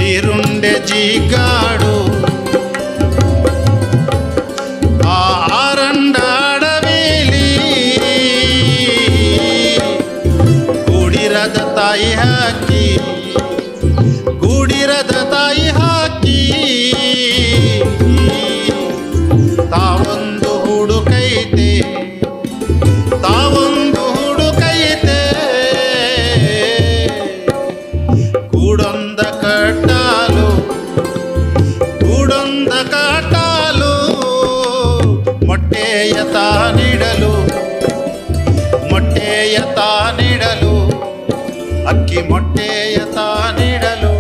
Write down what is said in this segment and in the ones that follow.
ಜೀರುಂಡೆ ಜೀಗಾಡು ಆರಂಡ ಅಡವಿಲಿ ಗೂಡಿರದ ತಾಯಿ ಹಾಕಿ ಗೂಡಿರದ ತಾಯಿ ಹಾಕಿ ತಾವೊಂದು ಹುಡುಕೈತೆ ತಾವೊಂದು ಹುಡುಕೈತೆ ಕೂಡೊಂದ ಕಟ್ಟಾಲು ಕೂಡೊಂದ ಕಟ್ಟಾಲು ಮೊಟ್ಟೆಯ ತಾನಿಡಲು ಮೊಟ್ಟೆಯ ತಾನಿಡಲು ಅಕ್ಕಿ ಮೊಟ್ಟೆಯ ತಾನಿಡಲು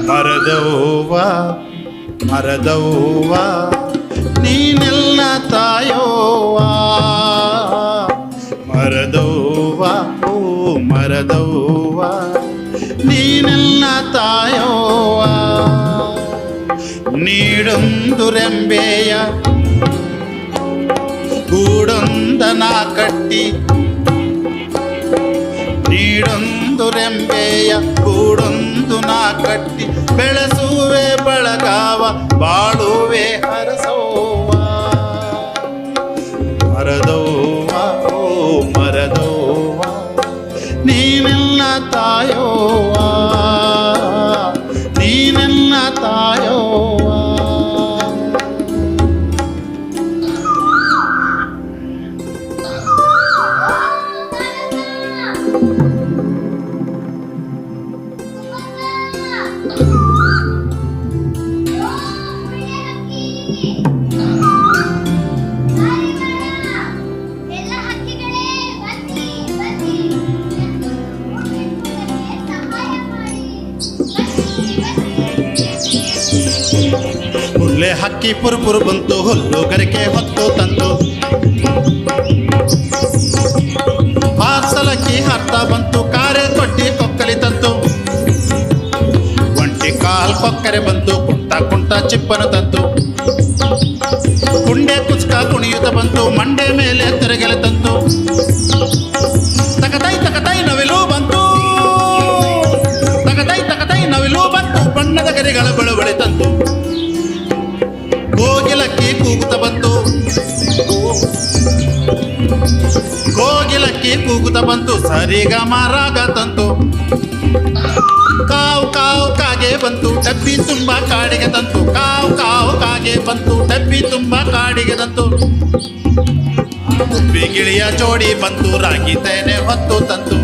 ಮರದವ್ವ ಮರದವ್ವ ನೀನೆಲ್ಲ ತಾಯೋವ ಮರದವ್ವ ಓ ಮರದವ್ವ ನೀನೆಲ್ಲ ತಾಯೋವ ನೀಡೊಂದು ರೆಂಬೆಯ ಗೂಡೊಂದನ ಕಟ್ಟಿ ನೀಡೊಂದು ರೆಂಬೆಯ ಗೂಡೊಂದು ನಾ ಕಟ್ಟಿ ಬೆಳೆಸುವೆ ಬಳಗಾವ ಬಾಳುವೆ ಹರಸೋವ ಮರದವ್ವ ಓ ಮರದವ್ವ ನೀನೆಲ್ಲ ತಾಯೋವ ನೀನೆಲ್ಲ ತಾಯೋವ ಹುಲ್ಲೆ ಹಕ್ಕಿ ಪುರುಪುರು ಬಂತು ಹುಲ್ಲು ಗರಿಕೆ ಹೊತ್ತು ತಂತು ಹಾಸಲಕ್ಕಿ ಹರ್ತಾ ಬಂತು ಕಾರೆ ತೊಟ್ಟಿ ಕೊಕ್ಕಲಿ ತಂತು ಒಂಟಿ ಕಾಲ್ ಕೊಕ್ಕರೆ ಬಂತು ಕುಂಟ ಕುಂಟ ಚಿಪ್ಪನು ತಂತು ಕುಂಡೆ ಕುಚ್ಕ ಕುಣಿಯುತ್ತ ಬಂತು ಮಂಡೆ ಮೇಲೆ ತೆರೆಗೆಲೆ ತಂತು ತಕತೈ ನವಿಲು ಬಂತು ತಕತೈ ನವಿಲು ಬಂತು ಬಣ್ಣದ ಗರಿಗಳ ಬಳುವಳಿ ತಂತು ಕೋಗಿಲಕ್ಕಿ ಕೂಗುತ್ತ ಬಂತು ಕೋಗಿಲಕ್ಕಿ ಕೂಗುತ್ತ ಬಂತು ಸರಿಗಮ ರಾಗ ತಂತು ಕಾವು ಕಾವು ಕಾಗೆ ಬಂತು ಡಬ್ಬಿ ತುಂಬ ಕಾಡಿಗೆ ತಂತು ಕಾವು ಕಾವು ಕಾಗೆ ಬಂತು ಡಬ್ಬಿ ತುಂಬ ಕಾಡಿಗೆ ತಂತು ಬಿಗಿಳಿಯ ಜೋಡಿ ಬಂತು ರಾಗಿ ತೇನೆ ಹೊತ್ತು ತಂತು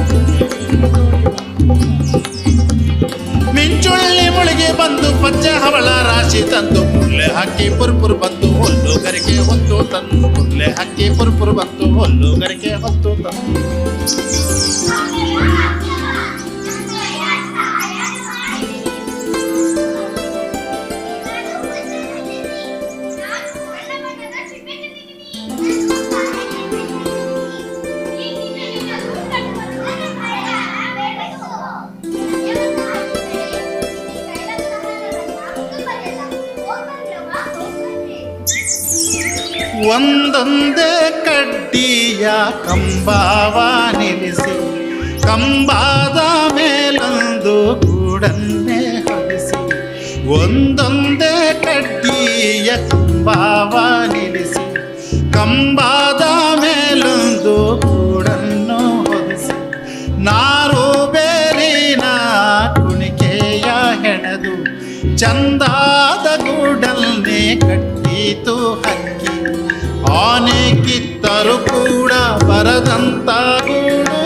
ಮಿಂಚುಳ್ಳಿ ಮುಳಿಗೆ ಬಂದು ಪಚ್ಚೆ ಹವಳ ರಾಶಿ ತಂತು ಮುರ್ಲೆ ಹಕ್ಕಿ ಪುರ್ಪುರ್ ಬಂತು ಹುಲ್ಲು ಗರಿಕೆ ಹೊತ್ತು ತಂತು ಮುರ್ಲೆ ಹಕ್ಕಿ ಪುರ್ಪುರ್ ಬಂತು ಹುಲ್ಲು ಗರಿಕೆ ಹೊತ್ತು ತಂತು ಒಂದೊಂದೇ ಕಡ್ಡಿಯ ಕಂಬವ ನಿಲ್ಲಿಸಿ ಕಂಬದ ಮೇಲೊಂದು ಗೂಡನ್ನೇ ಹೊಲಿಸಿ ಒಂದೊಂದೇ ಕಡ್ಡಿಯ ಕಂಬವ ನಿಲ್ಲಿಸಿ ಕಂಬದ ಮೇಲೊಂದು ಗೂಡನ್ನು ಹೊಲಿಸಿ ನಾರು ಬೇರಿನ ಕುಣಿಕೆಯ ಹೆಣೆದು ಚಂದಾದ ಗೂಡನ್ನೇ ಕಟ್ಟಿತು ಹಕ್ಕಿ ಆನೆ ಕಿತ್ತರು ಕೂಡ ಬರದಂತ ಗೂಡು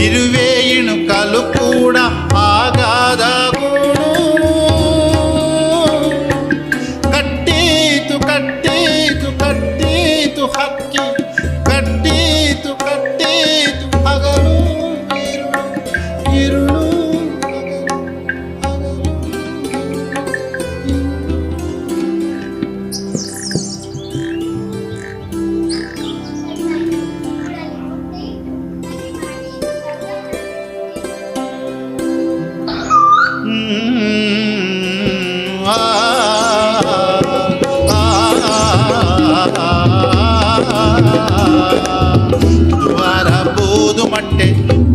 ಇರುವೆ ಇಣುಕಲು ಕೂಡ ಆಗಾದ ಗೂಡು ಕಟ್ಟೀತು ಕಟ್ಟೀತು ಕಟ್ಟೀತು ಹಕ್ಕಿ ಕಟ್ಟೀತು ಕಟ್ಟೀತು ಹಗಲು ಇರುಳು ಮೊಟ್ಟೆ,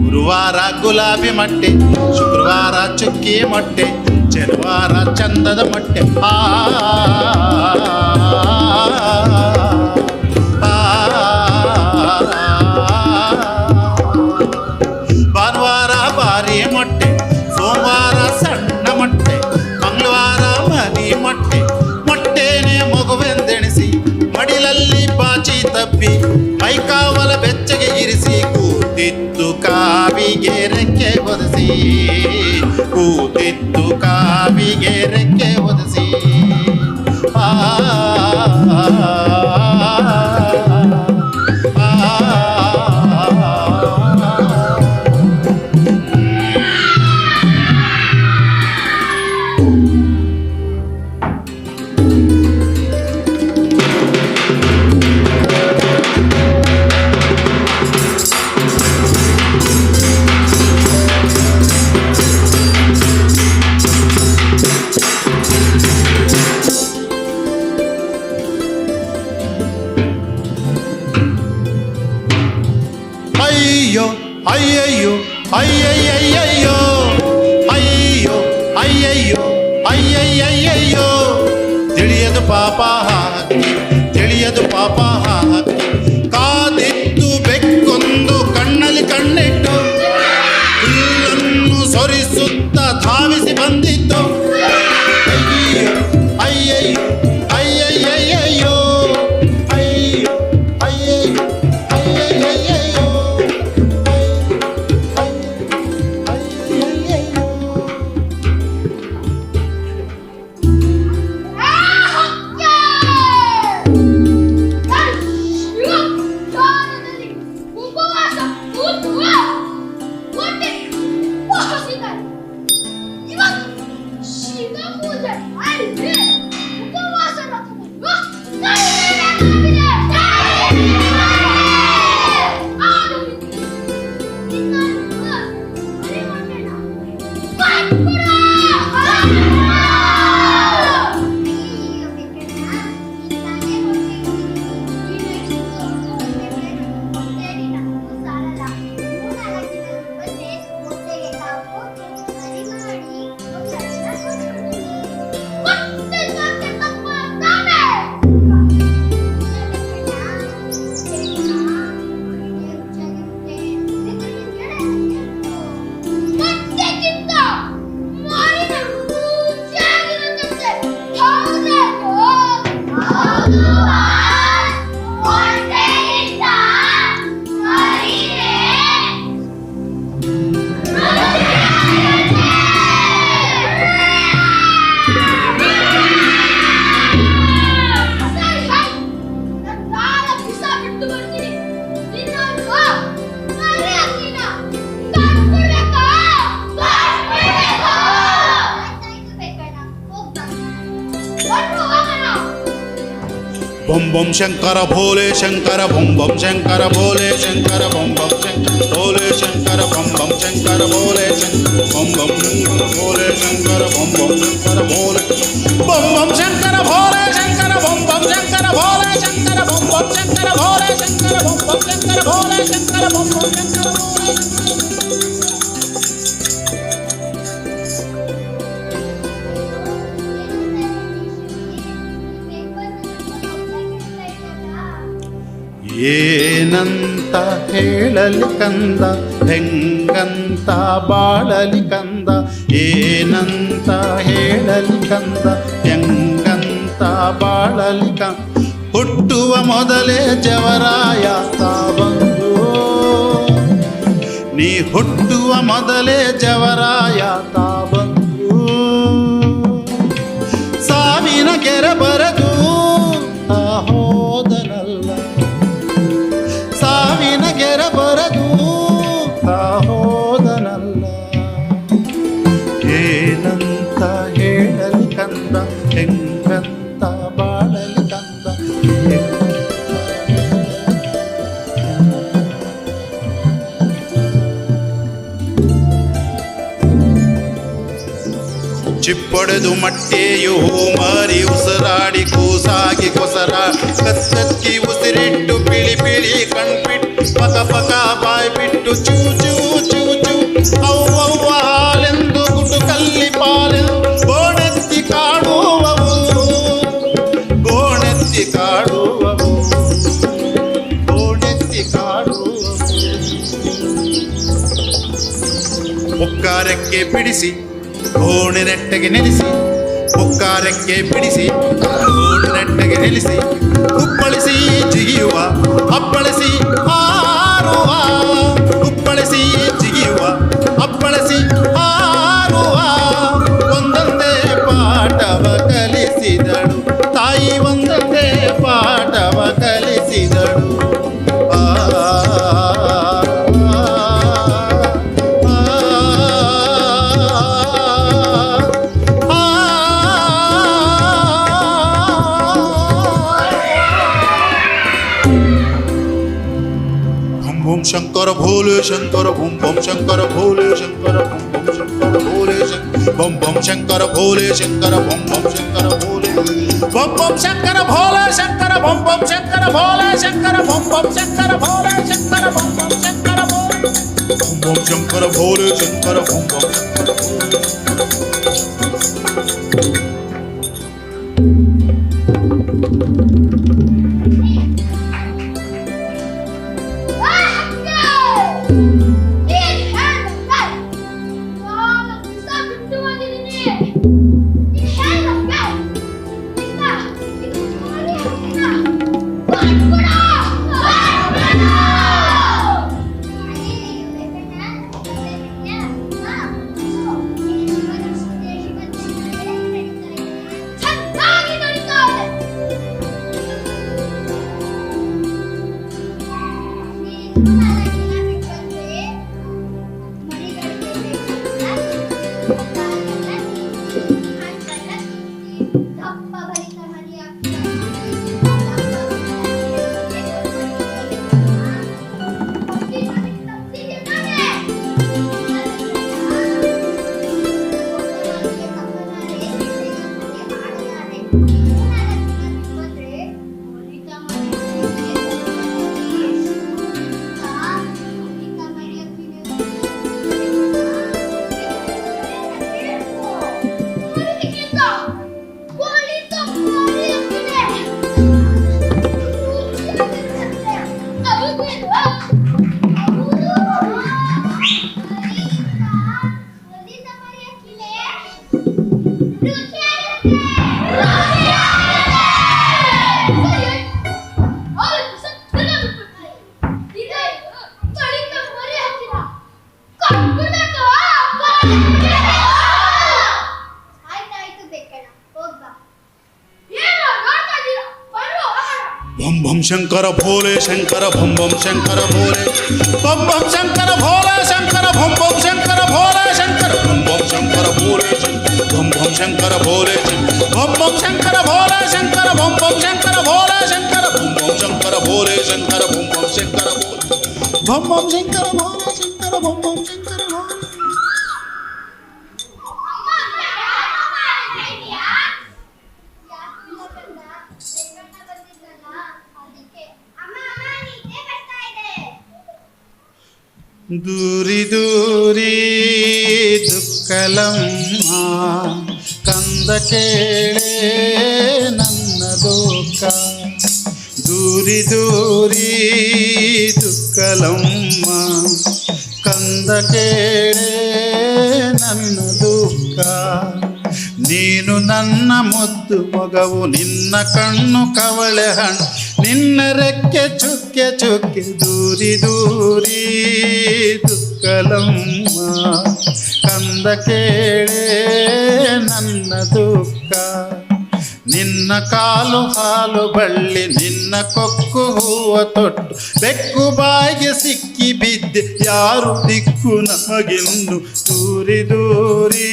ಗುರುವಾರ ಗುಲಾಬಿ ಮೊಟ್ಟೆ, ಶುಕ್ರವಾರ ಚುಕ್ಕಿ ಮೊಟ್ಟೆ, ಶನಿವಾರ ಚಂದದ ಮೊಟ್ಟೆ. ಭಾನುವಾರ ಭಾರಿ ಮೊಟ್ಟೆ, ಸೋಮವಾರ ಸಣ್ಣ ಮೊಟ್ಟೆ, ಮಂಗಳವಾರ ಮನಿ ಮೊಟ್ಟೆ. ಮೊಟ್ಟೆನೇ ಮಗುವೆಂದೆಣಿಸಿ ಮಡಿಲಲ್ಲಿ ಬಾಚಿ ತಪ್ಪಿ ಮೈಕಾವಲ ಬೆಚ್ಚಗೆ ಇರಿಸಿ ಕೂತಿತ್ತು ಕಾವಿಗೆ ರೆಕ್ಕೆ ಒದಸಿ, ಕೂತಿತ್ತು ಕಾವಿಗೆ ರೆಕ್ಕೆ ಒದಸಿ. ಆ ಅಯ್ಯಯ್ಯೋ ಅಯ್ಯಯ್ಯಯ್ಯಯ್ಯೋ ಅಯ್ಯೋ ಅಯ್ಯಯ್ಯೋ ಅಯ್ಯಯ್ಯಯ್ಯಯ್ಯೋ. ತಿಳಿಯದು ಪಾಪ ಹಕ್ಕಿ, ತಿಳಿಯದು ಪಾಪ ಹಕ್ಕಿ, ಕಾದಿತ್ತು ಬೆಕ್ಕೊಂದು ಕಣ್ಣಲ್ಲಿ ಕಣ್ಣಿಟ್ಟು ಹುಲ್ಲನ್ನು ಸೊರಿಸುತ್ತ ಧಾವಿಸಿ ಬಂದಿತ್ತು. ಅಯ್ಯಯ್ಯೋ ಅಯ್ಯಯ್ಯಯ್ಯಯ್ಯೋ ಅಯ್ಯೋ ಅಯ್ಯಯ್ಯೋ ಅಯ್ಯಯ್ಯಯ್ಯಯ್ಯೋ. बम बम शंकर भोले शंकर बम बम शंकर भोले शंकर बम बम शंकर भोले शंकर बम बम शंकर भोले शंकर बम बम शंकर भोले शंकर बम बम शंकर भोले बम बम शंकर भोले शंकर बम बम शंकर भोले शंकर बम बम शंकर भोले शंकर बम बम शंकर भोले शंकर बम बम शंकर भोले ಏನಂತ ಹೇಳಲಿ ಕಂದ ಹೆಂಗಂತ ಬಾಳಲಿ ಕಂದ ಏನಂತ ಹೇಳಲಿ ಕಂದ ಹೆಂಗಂತ ಬಾಳಲಿ ಕಂದ ಹುಟ್ಟುವ ಮೊದಲೇ ಜವರಾಯ ಬಂದು ನೀ ಹುಟ್ಟುವ ಮೊದಲೇ ಜವರಾಯ ಬಂದು ಸಾವಿನ ಕೆರೆ ಬರೆದು ಹೋದನಲ್ಲ ಸಾವಿನ ಗೆರೆ ಬರೆದು ಹೋದನಲ್ಲ ಏನಂತ ಹೇಳಲಿ ಕಂದ ಹೆಂಗಂತ ಬಾಳಲಿ ಕಂದ ಚಿಪ್ಪೊಡೆದು ಮಟ್ಟೆಯು ಮಾರಿ ಉಸಿರಾಡಿ ಕೂಸಾಗಿ ಕೊಸರ ಕತ್ತಕ್ಕಿ ಉಸಿರಿಟ್ಟು ಪಿಳಿ ಪಿಳಿ ಕಣ್ಬಿಟ್ಟು ಪಕ ಪಕ ಬಾಯ್ ಬಿಟ್ಟು ಚೂ ಚೂ ಚೂ ಚೂ ಅವ್ವವ್ವ ಹಾಲೆಂದು ಗುಟುಕಲ್ಲಿ ಪಾಲೆಂದು ಗೋಣೆತ್ತಿ ಕಾಡುವವು ಗೋಣೆತ್ತಿ ಕಾಡುವವು ಗೋಣೆತ್ತಿ ಕಾಡುವವು ಮುಕ್ಕಾರಕ್ಕೆ ಬಿಡಿಸಿ ಗೋಣೆ ನೆಟ್ಟಗೆ ನಿಲ್ಲಿಸಿ ಮುಕ್ಕಾರಕ್ಕೆ ಬಿಡಿಸಿ ಗೋಣೆ ನೆಟ್ಟಗೆ ನಿಲ್ಲಿಸಿ ಕುಪ್ಪಳಿಸಿ ಜಿಗಿಯುವ ಅಪ್ಪಳಿಸಿ ಹಾರುವ ಕುಪ್ಪಳಿಸಿ ಜಿಗಿಯುವ ಅಪ್ಪಳಿಸಿ ಹಾರುವ ಒಂದೊಂದೇ ಪಾಠವ ಕಲಿಸಿದಳು ತಾಯಿ ಒಂದೊಂದೇ ಪಾಠವ ಕಲಿಸಿದಳು शंकर भोले शंकर बम बम शंकर भोले शंकर बम बम शंकर भोले बम बम शंकर भोले शंकर बम बम शंकर भोले बम बम शंकर भोले शंकर बम बम शंकर भोले शंकर बम बम शंकर भोले शंकर बम बम शंकर भोले बम बम शंकर भोले शंकर बम बम शंकर भोले बम बम शंकर भोले शंकर बम बम शंकर भोले बम बम शंकर भोले शंकर बम बम शंकर भोले शंकर बम बम शंकर भोले बम बम शंकर भोले बम बम शंकर भोले शंकर बम बम शंकर भोले शंकर बम बम शंकर भोले शंकर बम बम शंकर भोले बम बम शंकर भोले शंकर बम बम शंकर भोले दूरी दूरी ದುಕ್ಕಲಮ್ಮ ಕಂದ ಕೇಳೆ ನನ್ನ ದುಃಖ ದೂರಿ ದೂರಿ ದುಕ್ಕಲಮ್ಮ ಕಂದ ಕೇಳೆ ನನ್ನ ದುಃಖ ನೀನು ನನ್ನ ಮುದ್ದು ಮಗವು ನಿನ್ನ ಕಣ್ಣು ಕವಳೆ ಹಣ್ಣು ನಿನ್ನ ರೆಕ್ಕೆ ಚುಕ್ಕೆ ಚುಕ್ಕೆ ದೂರಿ ದೂರಿ ದುಕ್ಕಲಮ್ಮ ಕಂದ ಕೇಳೆ ನನ್ನ ದುಃಖ ನಿನ್ನ ಕಾಲು ಹಾಲು ಬಳ್ಳಿ ನಿನ್ನ ಕೊಕ್ಕು ಹೂವ ತೊಟ್ಟು ಬೆಕ್ಕು ಬಾಯಿಗೆ ಸಿಕ್ಕಿ ಬಿದ್ದೆ ಯಾರು ದಿಕ್ಕು ನಮಗೆಂದು ದೂರಿ ದೂರಿ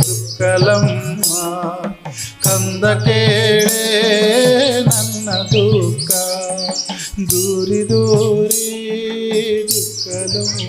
ದುಕ್ಕಲಮ್ಮ ಕಂದ ಕೇಳೆ ನನ್ನ ದುಃಖ ದೂರಿ ದೂರಿ ದುಕ್ಕಲಮ್ಮ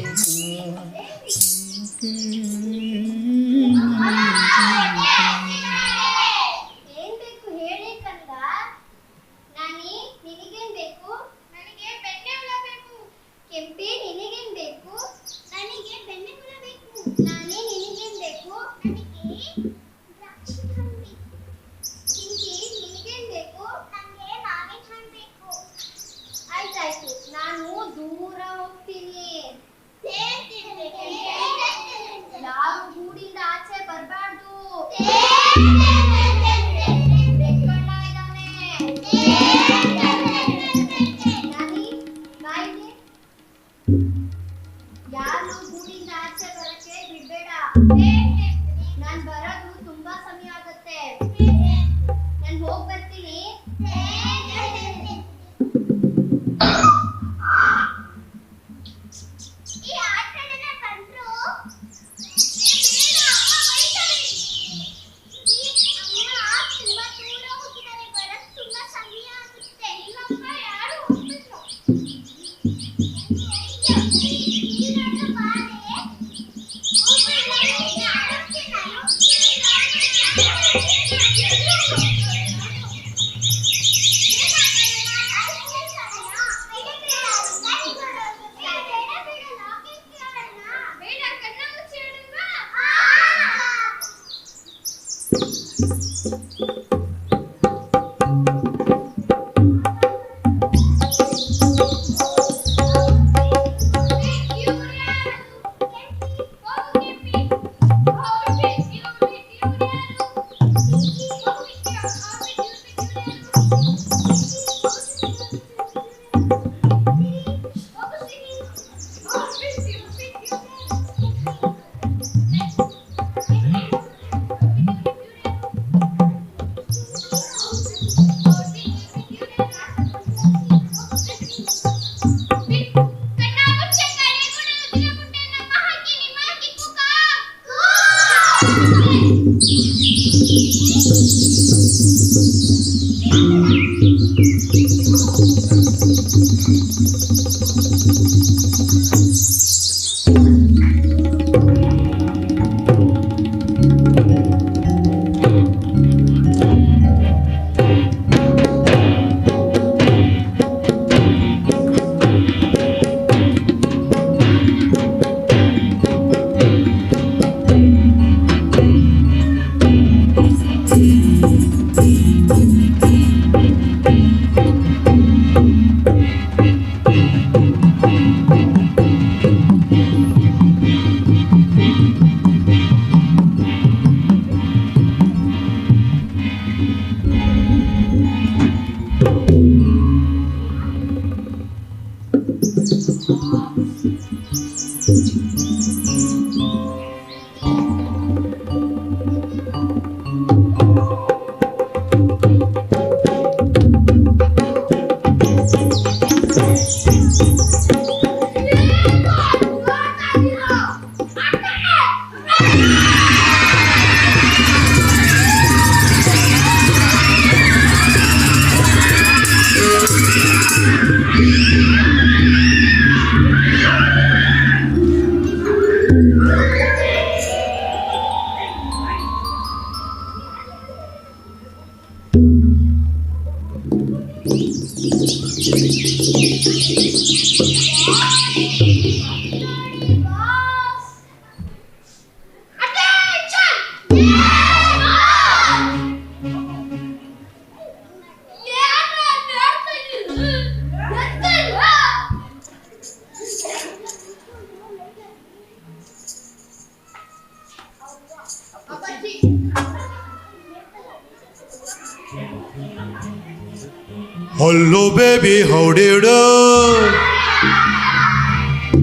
Hello baby, how do you do?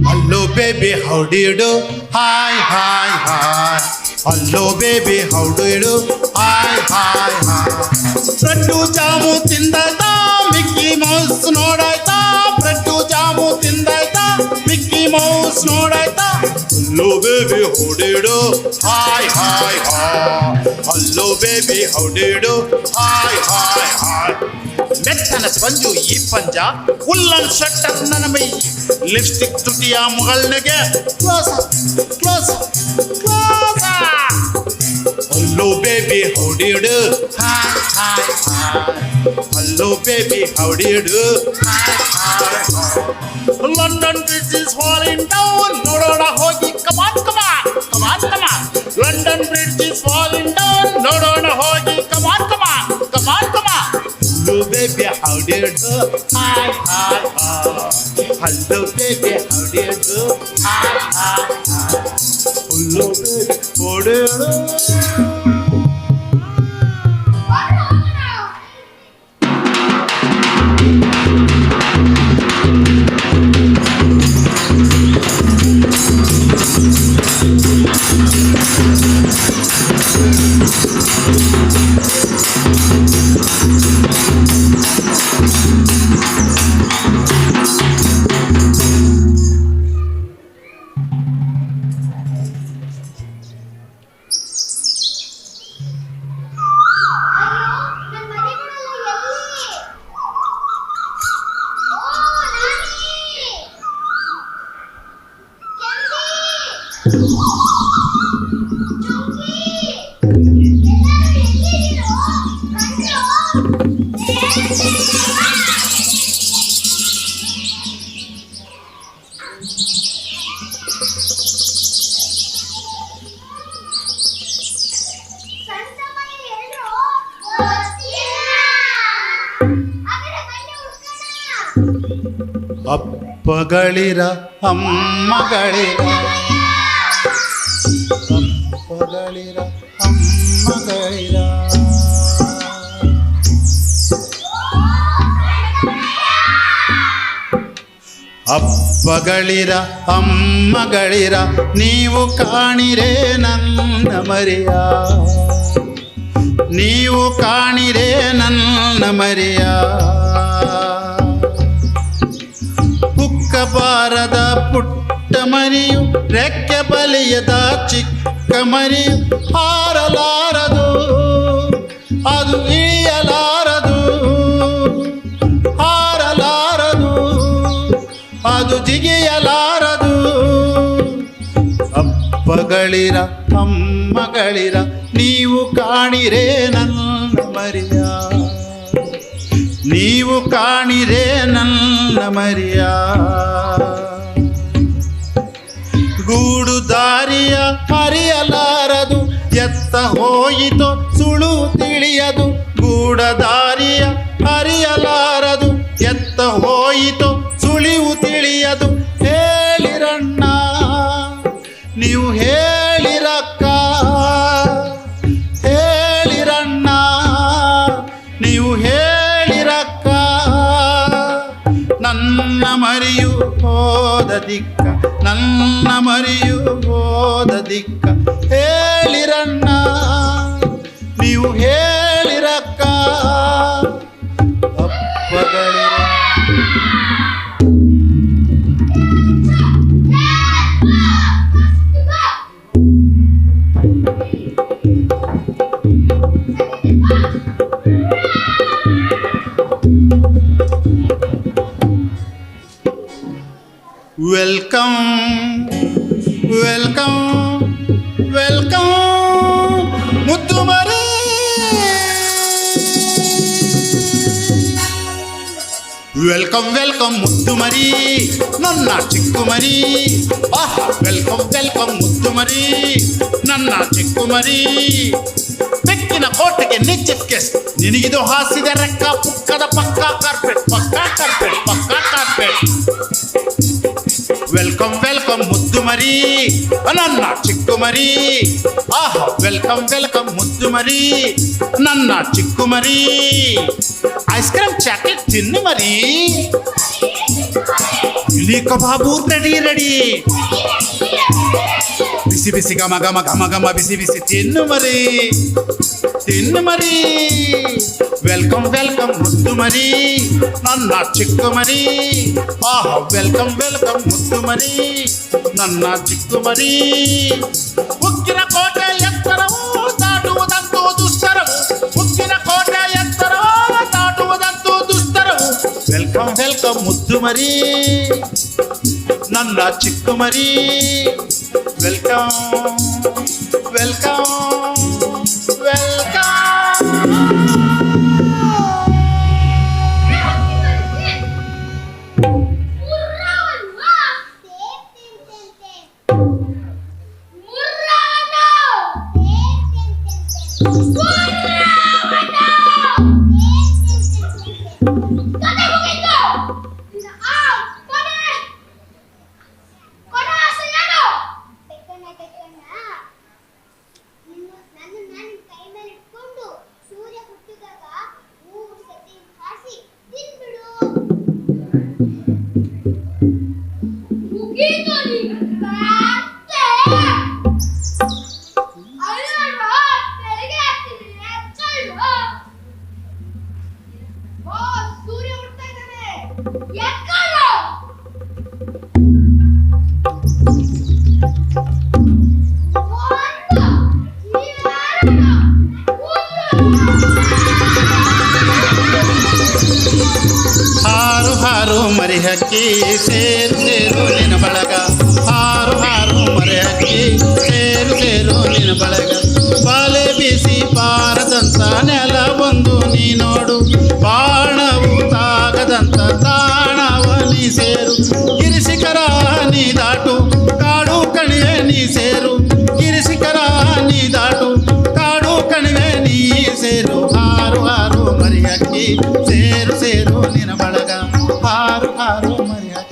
Hello baby, how do you do? Hi, hi, hi. Hello baby, how do you do? Hi, hi, hi. Breddu jamu tindayta, Mickey Mouse nodayta. Breddu jamu tindayta, Mickey Mouse nodayta. Hello baby, how do you do? Hi, hi, hi. Hello baby, how do you do? Hi, hi, hi. ಮೆತ್ತನ sponge ಈ ಪಂಜ woollen shutter ನನ್ನ ಮೈ lipstick ತುಟಿಯ ಮುಗಲ್ನೆಗೆ close close close hello baby how do you do hi hi hi hello baby how do you do hi hi hi London bridge is falling down ನೋಡೋಣ ಹೋಗಿ come on come on come on come on London bridge is falling down ನೋಡೋಣ ಹೋಗಿ come on come on come on come on Hello baby, how do you do? Hi, hi, hi. Hello baby, how do you do? Hi, hi, hi. Hello baby, how do you do? ಸಂತಮಯ ಅಪ್ಪಗಳಿರ ಅಮ್ಮಗಳಿರ, ಅಪ್ಪಗಳಿರ ಅಮ್ಮಗಳಿರ. ಅಪ್ಪಗಳಿರ ಅಮ್ಮಗಳಿರ, ನೀವು ಕಾಣಿರೆ ನನ್ನ ಮರಿಯ, ನೀವು ಕಾಣಿರೆ ನನ್ನ ಮರಿಯ. ಕುಕ್ಕಬಾರದ ಪುಟ್ಟ ಮರಿಯು, ರೆಕ್ಕೆ ಬಲಿಯದ ಚಿಕ್ಕ ಮರಿಯು, ಹಾರಲಾರದು ಅದು ಇಳಿಯಲಾರದು, ಹಾರಲಾರದು ಅದು ಜಿಗಿಯಲಾರದು. ಅಪ್ಪಗಳಿರ ಅಮ್ಮಗಳಿರ, ನೀವು ಕಾಣಿರೆ ನನ್ನ ಮರಿಯ, ನೀವು ಕಾಣಿರೆ ನನ್ನ ಮರಿಯ. ಗೂಡು ದಾರಿಯ ಹರಿಯಲಾರದು, ಎತ್ತ ಹೋಯಿತು ಸುಳು ತಿಳಿಯದು. ಗೂಡ ದಾರಿಯ ಹರಿಯಲಾರದು, ಎತ್ತ ಹೋಯಿತು ಸುಳಿವು ತಿಳಿಯದು. ಹೇಳಿರಣ್ಣ ನೀವು ಹೇಳಿರಕ್ಕ, ಹೇಳಿರಣ್ಣ ನೀವು ಹೇಳಿರಕ್ಕ. ನನ್ನ ಮರಿಯು ಹೋದ ದಿಕ್ಕ, ನನ್ನ ಮರಿಯು ಹೋದ ದಿಕ್ಕ. ಹೇಳಿರಣ್ಣ ನೀವು ಹೇಳಿರಕ್ಕ. ಅಪ್ಪಗಳಿರ ವೆಲ್ಕಮ್ ವೆಲ್ಕಮ್ ವೆಲ್ಕಮ್ ಮುದ್ದು ಮರಿ. ವೆಲ್ಕಮ್ ವೆಲ್ಕಮ್ ಮುದ್ದು ಮರಿ, ನನ್ನ ಚಿಕ್ಕು ಮರಿ. ಆಹಾ ವೆಲ್ಕಮ್ ವೆಲ್ಕಮ್ ಮುದ್ದು ಮರಿ, ನನ್ನ ಚಿಕ್ಕು ಮರಿ. ಬೆಕ್ಕಿನ ಕೋಟೆಗೆ ನಿಚ್ಚಕ್ಕೆ ನಿನಗಿದು ಹಾಸಿದ ರೆಕ್ಕ, ಪುಕ್ಕದ ಪಕ್ಕ ಕಾರ್ಪೆಟ್, ಪಕ್ಕ ಕಾರ್ಪೆಟ್, ಪಕ್ಕ ಕಾರ್ಪೆಟ್. ವೆಲ್ಕಮ್ ವೆಲ್ಕಮ್ ಮುದ್ದು ಮರಿ, ನನ್ನ ಚಿಕ್ಕು ಮರಿ. ಆಹಾ ವೆಲ್ಕಮ್ ವೆಲ್ಕಮ್ ಮುದ್ದು ಮರಿ, ನನ್ನ ಚಿಕ್ಕು ಮರಿ. ಐಸ್ ಕ್ರೀಮ್ ಚಾಕ್ಲೇಟ್ ತಿನ್ನು ಮರಿ, ಇಲಿ ಕಬಾಬು ರೆಡಿ ರೆಡಿ. ಬಿಸಿ ಬಿಸಿ ಘಮ ಘಮ ಘಮ ಘಮ ಬಿಸಿ ಬಿಸಿ ತಿನ್ನು ಮರಿ, ತಿನ್ನು ಮರಿ. ವೆಲ್ಕಮ್ ವೆಲ್ಕಮ್ ಮುದ್ದು ಮರಿ, ನನ್ನ ಚಿಕ್ಕು ಮರಿ. ಆಹಾ ವೆಲ್ಕಮ್ ವೆಲ್ಕಮ್ ಮುದ್ದು ಮರಿ, ನನ್ನ ಚಿಕ್ಕು ಮರಿ. ಉಕ್ಕಿನ ಕೋಟೆ ಎತ್ತರವು ದಾಟುವುದಂತೂ ದುಸ್ತರವು, ಉಕ್ಕಿನ ಕೋಟೆ ಎತ್ತರವು ದಾಟುವುದಂತೂ ದುಸ್ತರವು. ವೆಲ್ಕಮ್ ವೆಲ್ಕಮ್ ಮುದ್ದು ಮರಿ, ನನ್ನ ಚಿಕ್ಕು ಮರಿ. Welcome welcome welcome. ಹಾರು ಹಾರು ಮರಿ ಹಕ್ಕಿ ಸೇರು ಸೇರು ನಿನ್ನ ಬಳಗ, ಹಾರು ಹಾರು ಮರಿ ಹಕ್ಕಿ ಸೇರು ಸೇರು ನಿನ್ನ ಬಳಗ. ಬಾಲೆ ಬೀಸಿ ಪಾರದಂತ ನೆಲ ಒಂದು ನೀ ನೋಡು, ಬಾಣವು ತಾಗದಂತ ತಾಣವ ನೀ ಸೇರು. ಗಿರಿಸಿಕರ ನೀ ದಾಟು, ಕಾಡು ಕಣಿವೆ ನೀ ಸೇರು. ಗಿರಿಸಿಕರ ನೀ ದಾಟು, ಕಾಡು ಕಣಿವೆ ನೀ ಸೇರು. ಹಾರು ಹಾರು ಮರಿ ಹಕ್ಕಿ ಸೇರು ಸೇರು ನಿನ್ನ ಬಳಗ, ಹಾರು ಹಾರು ಮರಿ ಹಕ್ಕಿ.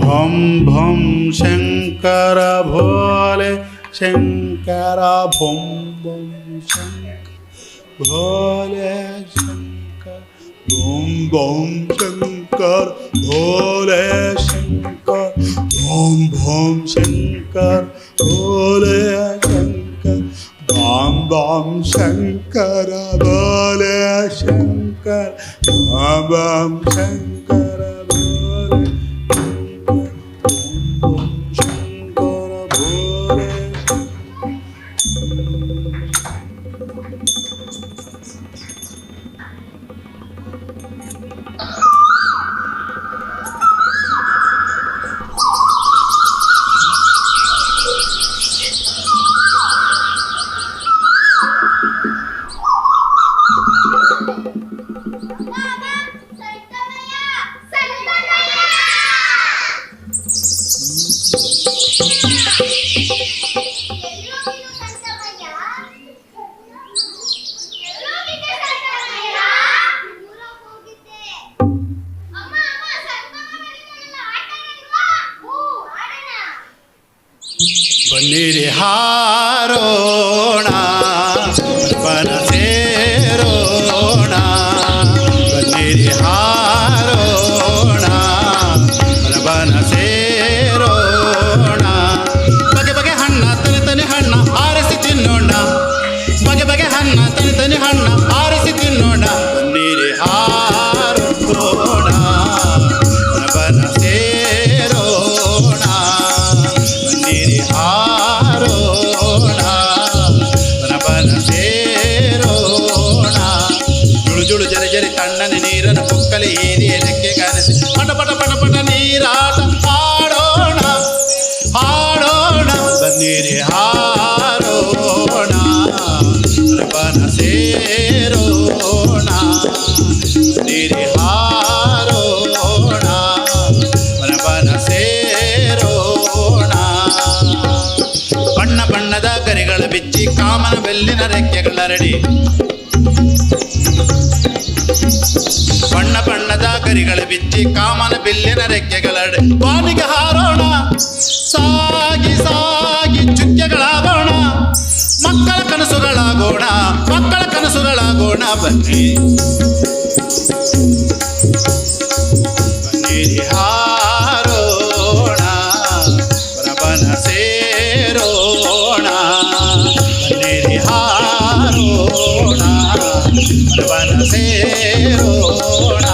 ಭಂ ಭಂ ಶಂಕರ ಭೋಲೆ ಶಂಕರ ಭಂ ಭಂ ಶಂಕರ ಭೋಲೆ ಶಂಕರ ಭಂ ಭಂ ಶಂಕರ ಭೋಲೆ ಶಂಕರ ಭಂ ಭಂ ಶಂಕರ ಭೋಲೆ ಶಂಕರ ಭಂ ಭಂ ಶಂಕರ ಭೋಲೆ ಶಂಕರ ಭಂ ಭಂ ಶಂಕರ ಭೋಲೆ ಬನ್ನಿರಿ ಹಾರೋಣ ಬನ ಸೇರೋಣ ಬನ್ನಿರಿ ಹಾರೋಣ ಬನ ಸೇರೋಣ ಬಗೆ ಬಗೆ ಹಣ್ಣ ತನಿ ತನಿ ಹಣ್ಣ ಆರಿಸಿ ತಿನ್ನೋಣ ಬಗೆ ಬಗೆ ಹಣ್ಣ ತನಿ ತನಿ ಹಣ್ಣ ಆರಿಸಿ ತಿನ್ನೋಣ ಬನ್ನಿರಿ ಹಾರೋಣ ಬನ ಸೇರೋಣ ಬನ್ನಿರಿ ಹಾರೋಣ ಬನ ಸೇರೋಣ ಜುಳು ಜುಳು ಜರಿ ಜರಿ ತಣ್ಣನೆ ನೀರನ್ನು ಕುಕ್ಕಲಿ ಏರಿಯಕ್ಕೆ ಕಾಣಿಸಿ ಪಟ ಪಟ ಪಟ ಪಟ ನೀರಾಟ ಹಾಡೋಣ ಹಾಡೋಣ ಬನ್ನಿರಿ ಹಾರೋಣ ಬನ ಸೇರೋಣ ಬನ್ನಿರಿ ಹಾರೋಣ ಬನ ಸೇರೋಣ ಬಣ್ಣ ಬಣ್ಣದ ಗರಿಗಳ ಬಿಚ್ಚಿ ಕಾಮನ ಬೆಲ್ಲಿನ ರೆಕ್ಕೆಗಳರಡಿ ಬಣ್ಣ ಬಣ್ಣದ ಗರಿಗಳ ಬಿಚ್ಚಿ ಕಾಮನ ಬಿಲ್ಲಿನ ರೆಕ್ಕೆಗಳರಡಿ ಬಾನಿಗೆ ಹಾರೋಣ ಸಾಗಿ ಸಾಗಿ ಚುಕ್ಕೆಗಳಾಗೋಣ ಮಕ್ಕಳ ಕನಸುಗಳಾಗೋಣ ಮಕ್ಕಳ ಕನಸುಗಳಾಗೋಣ ಬನ್ನಿ ಬನ್ನಿರಿ ಹಾರೋಣ ಬನ ಸೇರೋಣ ಬನ್ನಿರಿ ಹಾರೋಣ ಬನ ಸೇರೋಣ